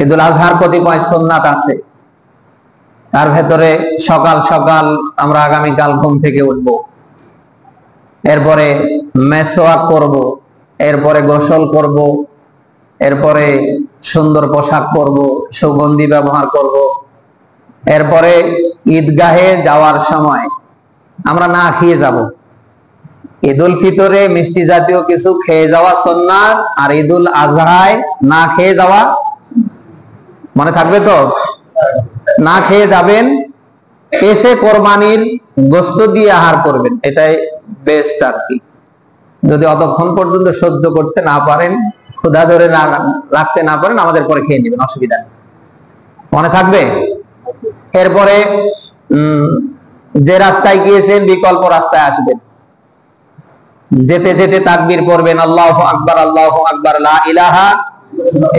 ঈদুল আজহার কতিপয় সুন্নাত আছে, তার ভেতরে সকাল সকাল আমরা আগামীকাল ঘুম থেকে উঠব, এরপরে মেসওয়াক করব, এরপরে গোসল করব, এরপরে সুন্দর পোশাক পরব, সুগন্ধি ব্যবহার করব, এরপরে ঈদগাহে যাওয়ার সময় আমরা না খেয়ে যাব। ঈদুল ফিতরে মিষ্টি জাতীয় কিছু খেয়ে যাওয়া সুন্নাত, আর ঈদুল আজহায় না খেয়ে যাওয়া, মনে থাকবে তো? না খেয়ে যাবেন, এসে কোরবানির গোশত দিয়ে আহার করবেন, এটাই বেস্ট আর কি। যদি অতক্ষণ পর্যন্ত সহ্য করতে না পারেন, ক্ষুধা ধরে না রাখতে না পারেন, আমাদের পরে খেয়ে নেবেন, অসুবিধা নেই। মনে থাকবে? এরপরে যে রাস্তায় গিয়েছেন বিকল্প রাস্তায় আসবেন, যেতে যেতে তাকবীর পড়বেন, আল্লাহু আকবার, আল্লাহু আকবার, লা ইলাহা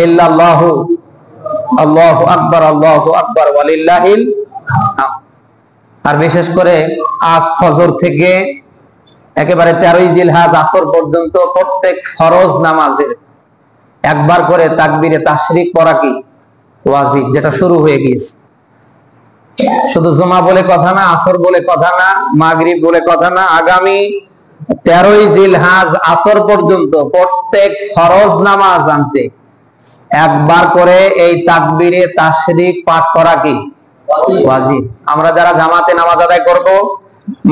ইল্লাল্লাহু, আল্লাহু আকবার, আল্লাহু আকবার, ওয়ালিল্লাহিল হামদ। আর বিশেষ করে আজ ফজর থেকে একেবারে 13ই জিলহজ আসর পর্যন্ত প্রত্যেক ফরজ নামাজের একবার করে তাকবীরে তাশরিক পড়া কি ওয়াজিব, যেটা শুরু হয়ে গিয়েছে। শুধু জুমা বলে কথা না, আসর বলে কথা না, মাগরিব বলে কথা না, আগামী 13ই জিলহজ আসর পর্যন্ত প্রত্যেক ফরজ নামাজ আনতে একবার করে এই তাকবীরে তাশরিক পাঠ করা কি ওয়াজিব। আমরা যারা জামাতে নামাজ আদায় করব,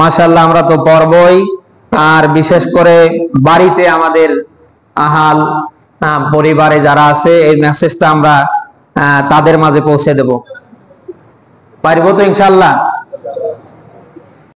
মাশাআল্লাহ আমরা তো পড়বই, আর বিশেষ করে বাড়িতে আমাদের আহাল পরিবারে যারা আছে, এই মেসেজটা আমরা তাদের মাঝে পৌঁছে দেব। পারবো তো ইনশাআল্লাহ?